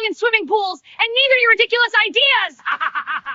belong in swimming pools, and neither your ridiculous ideas!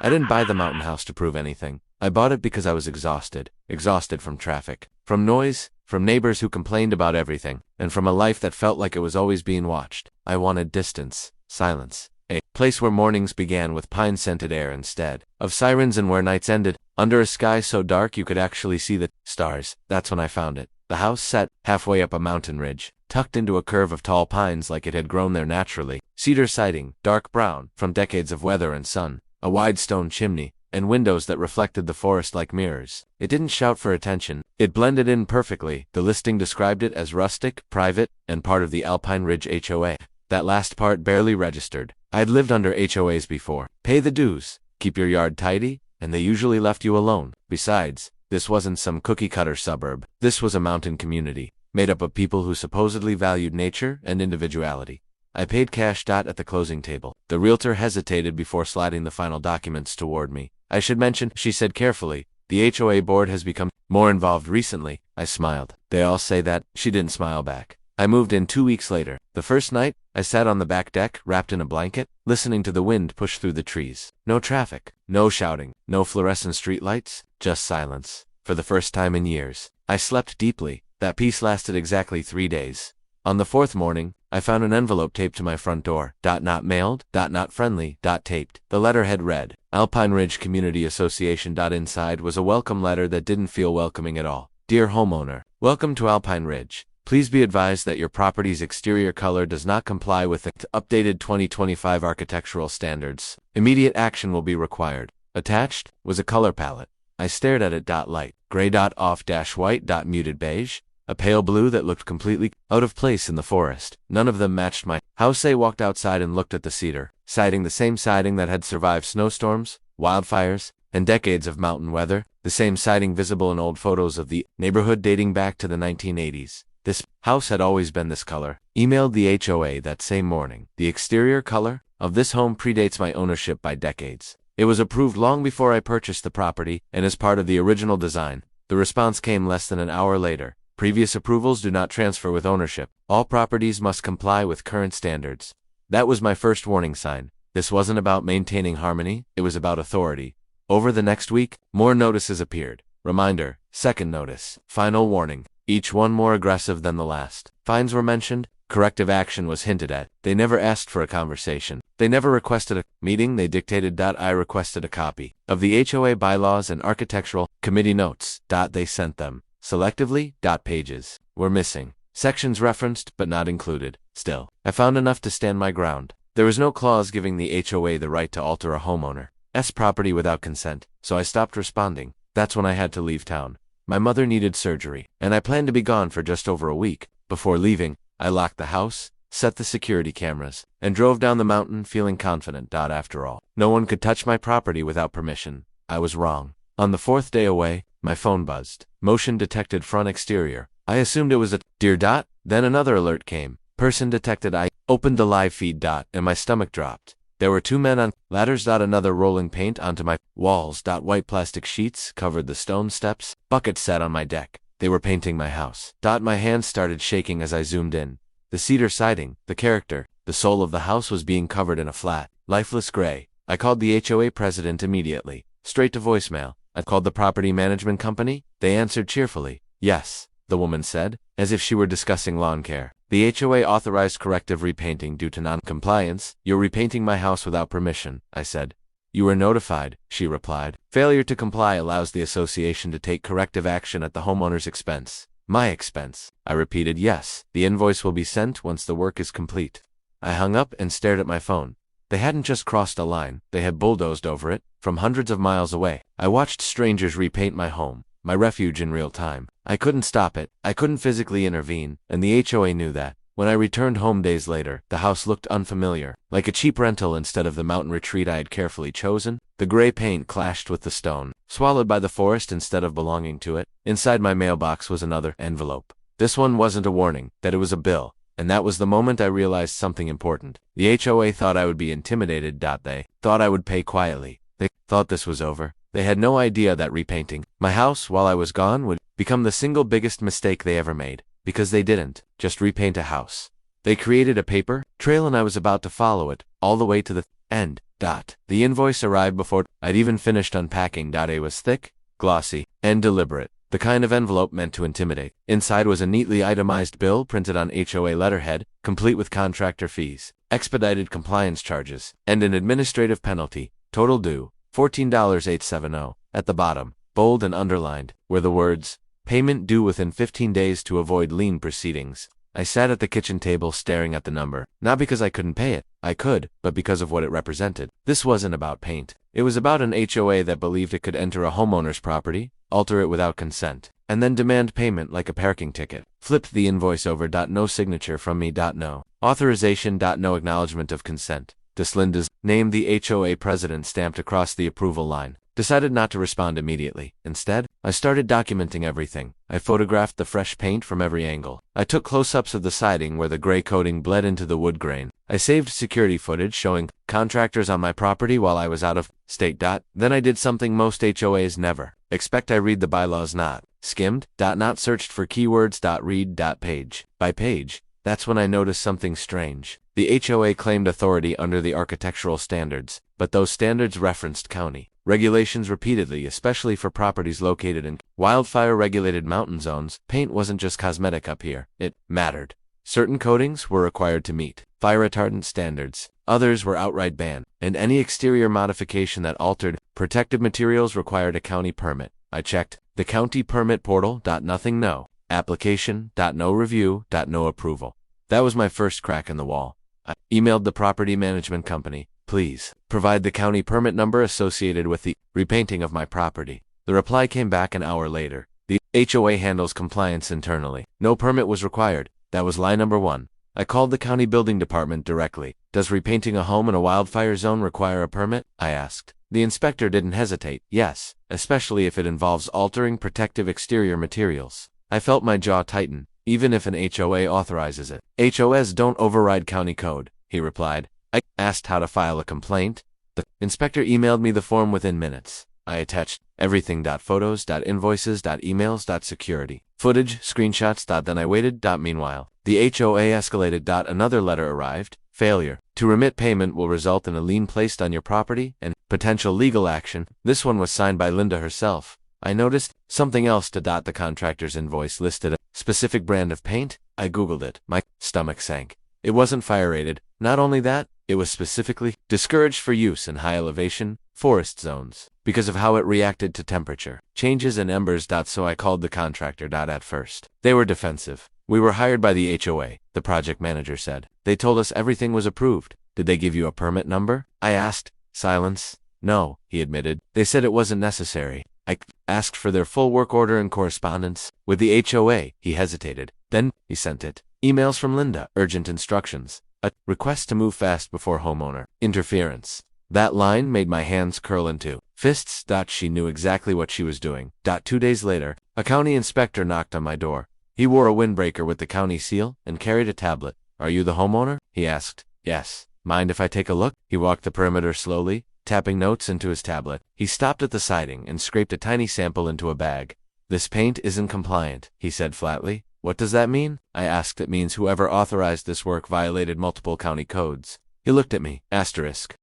I didn't buy the mountain house to prove anything. I bought it because I was exhausted. Exhausted from traffic, from noise, from neighbors who complained about everything, and from a life that felt like it was always being watched. I wanted distance, silence, a place where mornings began with pine-scented air instead of sirens and where nights ended under a sky so dark you could actually see the stars. That's when I found it. The house sat halfway up a mountain ridge, tucked into a curve of tall pines like it had grown there naturally. Cedar siding, dark brown, from decades of weather and sun, a wide stone chimney, and windows that reflected the forest like mirrors. It didn't shout for attention. It blended in perfectly. The listing described it as rustic, private, and part of the Alpine Ridge HOA. That last part barely registered. I'd lived under HOAs before. Pay the dues, keep your yard tidy, and they usually left you alone. Besides, this wasn't some cookie-cutter suburb. This was a mountain community, made up of people who supposedly valued nature and individuality. I paid cash. At the closing table, the realtor hesitated before sliding the final documents toward me. I should mention, she said carefully, the HOA board has become more involved recently. I smiled. They all say that. She didn't smile back. I moved in 2 weeks later. The first night, I sat on the back deck, wrapped in a blanket, listening to the wind push through the trees. No traffic, no shouting, no fluorescent streetlights, just silence. For the first time in years, I slept deeply. That peace lasted exactly 3 days. On the fourth morning, I found an envelope taped to my front door. Not mailed, not friendly, taped. The letterhead read, Alpine Ridge Community Association. Inside was a welcome letter that didn't feel welcoming at all. Dear homeowner, welcome to Alpine Ridge. Please be advised that your property's exterior color does not comply with the updated 2025 architectural standards. Immediate action will be required. Attached was a color palette. I stared at it. Light gray, off, white, muted beige, a pale blue that looked completely out of place in the forest. None of them matched my house. I walked outside and looked at the cedar siding, the same siding that had survived snowstorms, wildfires, and decades of mountain weather, the same siding visible in old photos of the neighborhood dating back to the 1980s. This house had always been this color. Emailed the HOA that same morning. The exterior color of this home predates my ownership by decades. It was approved long before I purchased the property and is part of the original design. The response came less than an hour later. Previous approvals do not transfer with ownership. All properties must comply with current standards. That was my first warning sign. This wasn't about maintaining harmony, it was about authority. Over the next week, more notices appeared. Reminder, second notice, final warning. Each one more aggressive than the last. Fines were mentioned, corrective action was hinted at. They never asked for a conversation. They never requested a meeting. They dictated. I requested a copy of the HOA bylaws and architectural committee notes. They sent them selectively. Pages were missing. Sections referenced but not included. Still, I found enough to stand my ground. There was no clause giving the HOA the right to alter a homeowner's property without consent, so I stopped responding. That's when I had to leave town. My mother needed surgery, and I planned to be gone for just over a week. Before leaving, I locked the house, set the security cameras, and drove down the mountain feeling confident. After all, no one could touch my property without permission. I was wrong. On the fourth day away, my phone buzzed. Motion detected front exterior. I assumed it was a deer. Then another alert came. Person detected. I opened the live feed. And my stomach dropped. There were 2 men on ladders. Another rolling paint onto my walls. White plastic sheets covered the stone steps. Buckets sat on my deck. They were painting my house. My hands started shaking as I zoomed in. The cedar siding, the character, the soul of the house was being covered in a flat, lifeless gray. I called the HOA president immediately. Straight to voicemail. I called the property management company. They answered cheerfully. Yes, the woman said, as if she were discussing lawn care. The HOA authorized corrective repainting due to non-compliance. You're repainting my house without permission, I said. You were notified, she replied. Failure to comply allows the association to take corrective action at the homeowner's expense. My expense. I repeated. Yes, the invoice will be sent once the work is complete. I hung up and stared at my phone. They hadn't just crossed a line, they had bulldozed over it, from hundreds of miles away. I watched strangers repaint my home, my refuge, in real time. I couldn't stop it, I couldn't physically intervene, and the HOA knew that. When I returned home days later, the house looked unfamiliar, like a cheap rental instead of the mountain retreat I had carefully chosen. The gray paint clashed with the stone, swallowed by the forest instead of belonging to it. Inside my mailbox was another envelope. This one wasn't a warning, that it was a bill, and that was the moment I realized something important. The HOA thought I would be intimidated. They thought I would pay quietly. They thought this was over. They had no idea that repainting my house while I was gone would become the single biggest mistake they ever made. Because they didn't just repaint a house. They created a paper trail and I was about to follow it all the way to the end. The invoice arrived before I'd even finished unpacking. It was thick, glossy, and deliberate, the kind of envelope meant to intimidate. Inside was a neatly itemized bill printed on HOA letterhead, complete with contractor fees, expedited compliance charges, and an administrative penalty. Total due, $14.870. At the bottom, bold and underlined, were the words, "Payment due within 15 days to avoid lien proceedings." I sat at the kitchen table staring at the number, not because I couldn't pay it. I could, but because of what it represented. This wasn't about paint. It was about an HOA that believed it could enter a homeowner's property, alter it without consent, and then demand payment like a parking ticket. Flipped the invoice over. No signature from me. No authorization. No acknowledgement of consent. Just Linda's name, the HOA president, stamped across the approval line. Decided not to respond immediately. Instead, I started documenting everything. I photographed the fresh paint from every angle. I took close-ups of the siding where the gray coating bled into the wood grain. I saved security footage showing contractors on my property while I was out of state. Then I did something most HOAs never expect. I read the bylaws, not skimmed. Not searched for keywords. Read. Page by page. That's when I noticed something strange. The HOA claimed authority under the architectural standards, but those standards referenced county regulations repeatedly, especially for properties located in wildfire-regulated mountain zones. Paint wasn't just cosmetic up here, it mattered. Certain coatings were required to meet fire retardant standards, others were outright banned, and any exterior modification that altered protective materials required a county permit. I checked the county permit portal. Nothing. No application. No review. No approval. That was my first crack in the wall. I emailed the property management company. Please provide the county permit number associated with the repainting of my property. The reply came back an hour later. The HOA handles compliance internally. No permit was required. That was lie number one. I called the county building department directly. Does repainting a home in a wildfire zone require a permit? I asked. The inspector didn't hesitate. Yes, especially if it involves altering protective exterior materials. I felt my jaw tighten, even if an HOA authorizes it. HOAs don't override county code, he replied. I asked how to file a complaint. The inspector emailed me the form within minutes. I attached everything. Photos, invoices, emails, security footage, screenshots. Then I waited. Meanwhile, the HOA escalated. Another letter arrived. Failure to remit payment will result in a lien placed on your property and potential legal action. This one was signed by Linda herself. I noticed something else. The contractor's invoice listed a specific brand of paint. I googled it. My stomach sank. It wasn't fire-rated. Not only that, it was specifically discouraged for use in high-elevation forest zones because of how it reacted to temperature changes and embers. So I called the contractor. At first, they were defensive. We were hired by the HOA, the project manager said. They told us everything was approved. Did they give you a permit number? I asked. Silence. No, he admitted. They said it wasn't necessary. I asked for their full work order and correspondence with the HOA. He hesitated. Then, he sent it. Emails from Linda, urgent instructions, a request to move fast before homeowner interference. That line made my hands curl into fists. She knew exactly what she was doing. 2 days later, a county inspector knocked on my door. He wore a windbreaker with the county seal and carried a tablet. Are you the homeowner? He asked. Yes. Mind if I take a look? He walked the perimeter slowly, tapping notes into his tablet. He stopped at the siding and scraped a tiny sample into a bag. This paint isn't compliant, he said flatly. What does that mean? I asked. It means whoever authorized this work violated multiple county codes. He looked at me. Asterisk.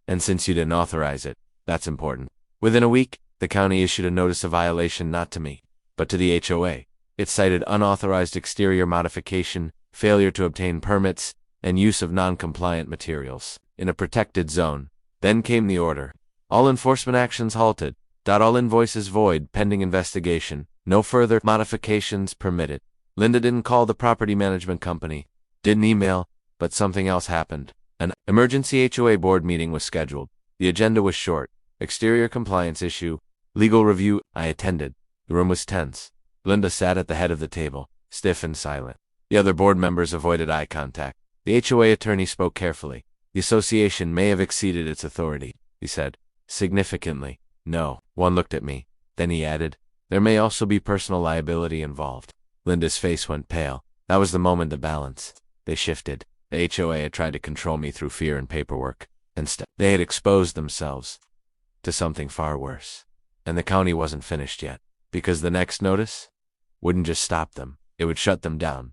And since you didn't authorize it, that's important. Within a week, the county issued a notice of violation not to me, but to the HOA. It cited unauthorized exterior modification, failure to obtain permits, and use of non-compliant materials in a protected zone. Then came the order. All enforcement actions halted. All invoices void pending investigation. No further modifications permitted. Linda didn't call the property management company, didn't email, but something else happened. An emergency HOA board meeting was scheduled. The agenda was short. Exterior compliance issue, legal review. I attended. The room was tense. Linda sat at the head of the table, stiff and silent. The other board members avoided eye contact. The HOA attorney spoke carefully. The association may have exceeded its authority, he said, significantly. No. One looked at me. Then he added, there may also be personal liability involved. Linda's face went pale. That was the moment the balance. They shifted. The HOA had tried to control me through fear and paperwork. Instead, they had exposed themselves to something far worse. And the county wasn't finished yet, because the next notice wouldn't just stop them, it would shut them down.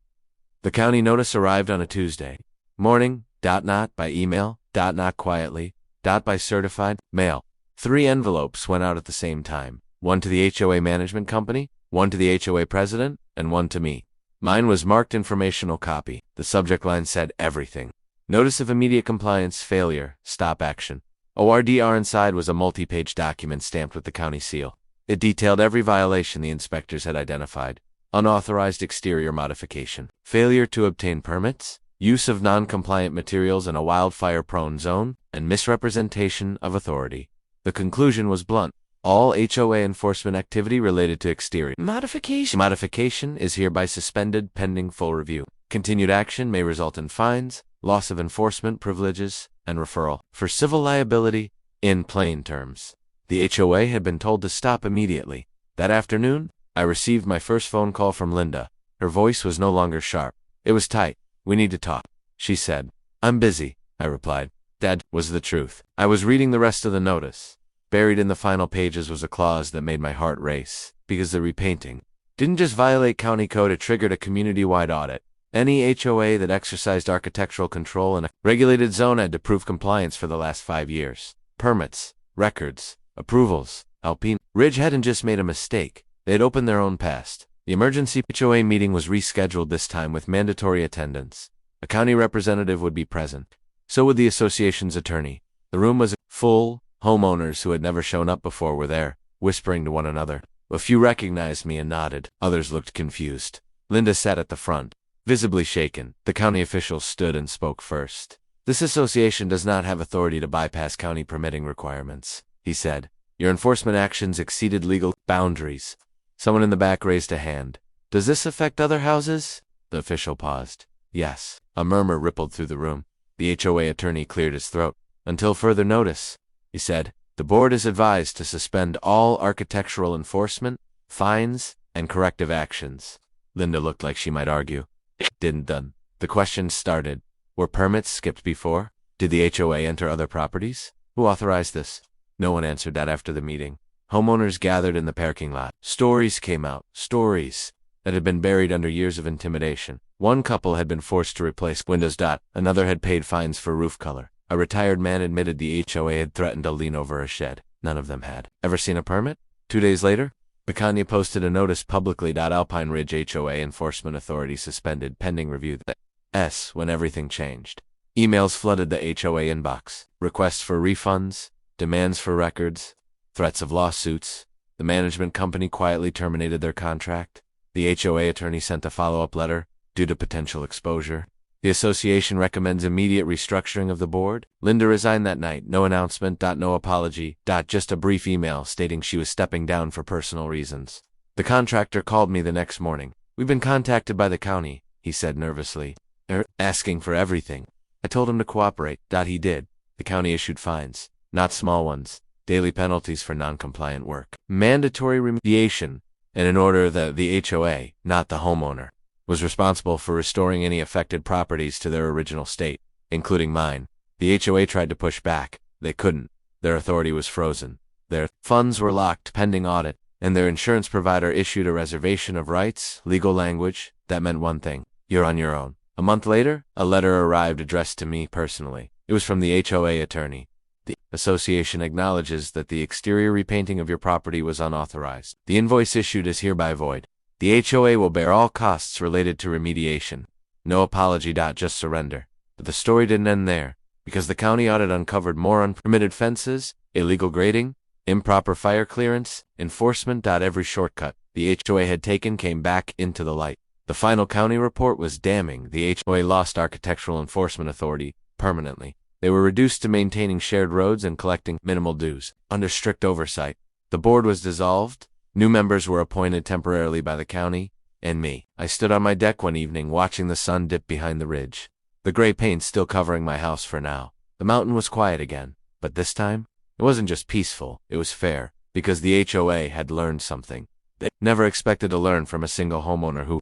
The county notice arrived on a Tuesday morning, not by email, not quietly, by certified mail. 3 envelopes went out at the same time, one to the HOA management company, one to the HOA president, and one to me. Mine was marked informational copy. The subject line said everything. Notice of immediate compliance failure, stop action. ORDR inside was a multi-page document stamped with the county seal. It detailed every violation the inspectors had identified: unauthorized exterior modification, failure to obtain permits, use of non-compliant materials in a wildfire-prone zone, and misrepresentation of authority. The conclusion was blunt: all HOA enforcement activity related to exterior modification is hereby suspended pending full review. Continued action may result in fines, loss of enforcement privileges, and referral for civil liability. In plain terms, the HOA had been told to stop immediately. That afternoon, I received my first phone call from Linda. Her voice was no longer sharp. It was tight. "We need to talk," she said. "I'm busy," I replied. That was the truth. I was reading the rest of the notice. Buried in the final pages was a clause that made my heart race, because the repainting didn't just violate county code, it triggered a community-wide audit. Any HOA that exercised architectural control in a regulated zone had to prove compliance for the last 5 years. Permits, records, approvals. Alpine Ridge hadn't just made a mistake, they had opened their own past. The emergency HOA meeting was rescheduled this time with mandatory attendance. A county representative would be present. So would the association's attorney. The room was full. Homeowners who had never shown up before were there, whispering to one another. A few recognized me and nodded. Others looked confused. Linda sat at the front, visibly shaken. The county official stood and spoke first. "This association does not have authority to bypass county permitting requirements," he said. "Your enforcement actions exceeded legal boundaries." Someone in the back raised a hand. "Does this affect other houses?" The official paused. "Yes." A murmur rippled through the room. The HOA attorney cleared his throat. "Until further notice," he said, "the board is advised to suspend all architectural enforcement, fines, and corrective actions." Linda looked like she might argue. Didn't done. The questions started. Were permits skipped before? Did the HOA enter other properties? Who authorized this? No one answered that after the meeting. Homeowners gathered in the parking lot. Stories came out. Stories that had been buried under years of intimidation. One couple had been forced to replace windows. Another had paid fines for roof color. A retired man admitted the HOA had threatened to lean over a shed. None of them had ever seen a permit. 2 days later, Bacania posted a notice publicly. Alpine Ridge HOA Enforcement Authority suspended pending review. When everything changed. Emails flooded the HOA inbox. Requests for refunds, demands for records, threats of lawsuits. The management company quietly terminated their contract. The HOA attorney sent a follow-up letter due to potential exposure. The association recommends immediate restructuring of the board. Linda resigned that night. No announcement. No apology. Just a brief email stating she was stepping down for personal reasons. The contractor called me the next morning. "We've been contacted by the county," he said nervously. "They're asking for everything." I told him to cooperate. He did. The county issued fines. Not small ones. Daily penalties for non-compliant work. Mandatory remediation. And in order that the HOA, not the homeowner, was responsible for restoring any affected properties to their original state, including mine. The HOA tried to push back. They couldn't. Their authority was frozen. Their funds were locked pending audit, and their insurance provider issued a reservation of rights, legal language, that meant one thing: you're on your own. A month later, a letter arrived addressed to me personally. It was from the HOA attorney. "The association acknowledges that the exterior repainting of your property was unauthorized. The invoice issued is hereby void. The HOA will bear all costs related to remediation. No apology. Just surrender." But the story didn't end there, because the county audit uncovered more unpermitted fences, illegal grading, improper fire clearance, enforcement. Every shortcut the HOA had taken came back into the light. The final county report was damning. The HOA lost architectural enforcement authority permanently. They were reduced to maintaining shared roads and collecting minimal dues under strict oversight. The board was dissolved. New members were appointed temporarily by the county, and me. I stood on my deck one evening watching the sun dip behind the ridge. The gray paint still covering my house for now. The mountain was quiet again, but this time, it wasn't just peaceful, it was fair, because the HOA had learned something. They never expected to learn from a single homeowner who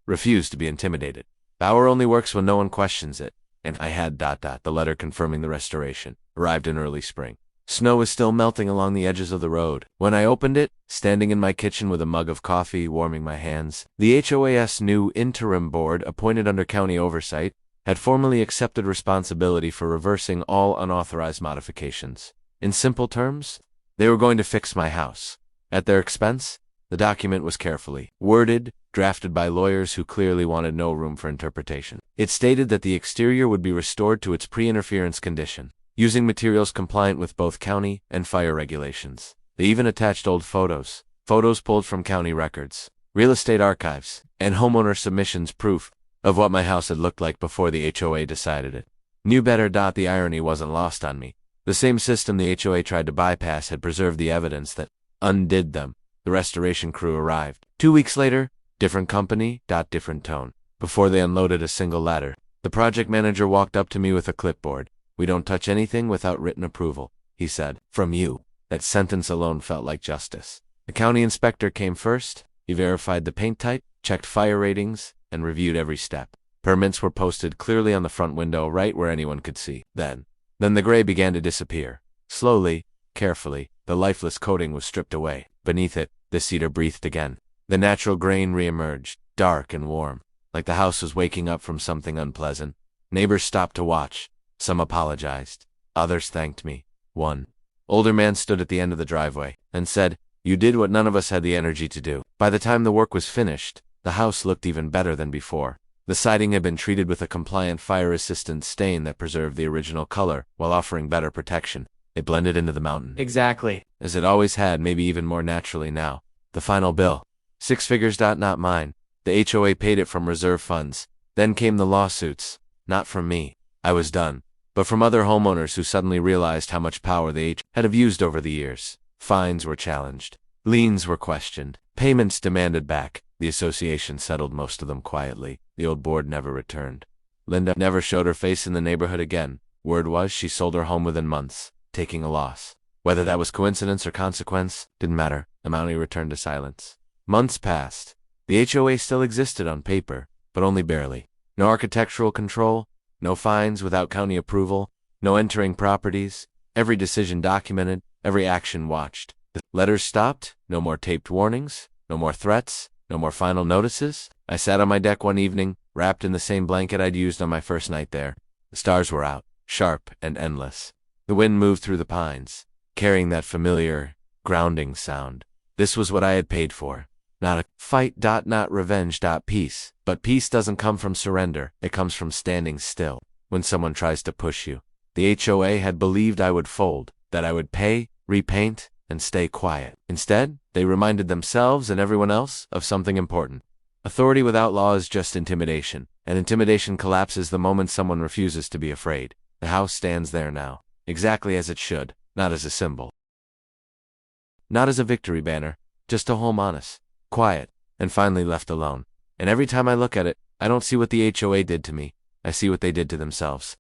refused to be intimidated. Power only works when no one questions it. And I had. The letter confirming the restoration arrived in early spring. Snow was still melting along the edges of the road. When I opened it, standing in my kitchen with a mug of coffee, warming my hands, the HOAS new interim board, appointed under county oversight, had formally accepted responsibility for reversing all unauthorized modifications. In simple terms, they were going to fix my house. At their expense, the document was carefully worded, drafted by lawyers who clearly wanted no room for interpretation. It stated that the exterior would be restored to its pre-interference condition, using materials compliant with both county and fire regulations. They even attached old photos pulled from county records, real estate archives, and homeowner submissions, proof of what my house had looked like before the HOA decided it. Knew better. The irony wasn't lost on me. The same system the HOA tried to bypass had preserved the evidence that undid them. The restoration crew arrived. 2 weeks later, different company, different tone. Before they unloaded a single ladder, the project manager walked up to me with a clipboard. "We don't touch anything without written approval," he said. "From you." That sentence alone felt like justice. The county inspector came first. He verified the paint type, checked fire ratings, and reviewed every step. Permits were posted clearly on the front window, right where anyone could see. Then the gray began to disappear. Slowly, carefully, the lifeless coating was stripped away. Beneath it, the cedar breathed again. The natural grain reemerged, dark and warm, like the house was waking up from something unpleasant. Neighbors stopped to watch. Some apologized. Others thanked me. One older man stood at the end of the driveway and said, "You did what none of us had the energy to do." By the time the work was finished, the house looked even better than before. The siding had been treated with a compliant fire-resistant stain that preserved the original color while offering better protection. It blended into the mountain. Exactly. As it always had, maybe even more naturally now. The final bill. 6 figures. Not mine. The HOA paid it from reserve funds. Then came the lawsuits. Not from me. I was done. But from other homeowners who suddenly realized how much power they had abused over the years. Fines were challenged. Liens were questioned. Payments demanded back. The association settled most of them quietly. The old board never returned. Linda never showed her face in the neighborhood again. Word was she sold her home within months, taking a loss. Whether that was coincidence or consequence, didn't matter. The Mountie returned to silence. Months passed. The HOA still existed on paper, but only barely. No architectural control, no fines without county approval, no entering properties, every decision documented, every action watched. The letters stopped, no more taped warnings, no more threats, no more final notices. I sat on my deck one evening, wrapped in the same blanket I'd used on my first night there. The stars were out, sharp and endless. The wind moved through the pines, carrying that familiar, grounding sound. This was what I had paid for. Not a fight. Not revenge. Peace. But peace doesn't come from surrender. It comes from standing still when someone tries to push you. The HOA had believed I would fold, that I would pay, repaint, and stay quiet. Instead, they reminded themselves and everyone else of something important. Authority without law is just intimidation, and intimidation collapses the moment someone refuses to be afraid. The house stands there now, exactly as it should, not as a symbol. Not as a victory banner, just a home honest, quiet, and finally left alone. And every time I look at it, I don't see what the HOA did to me. I see what they did to themselves.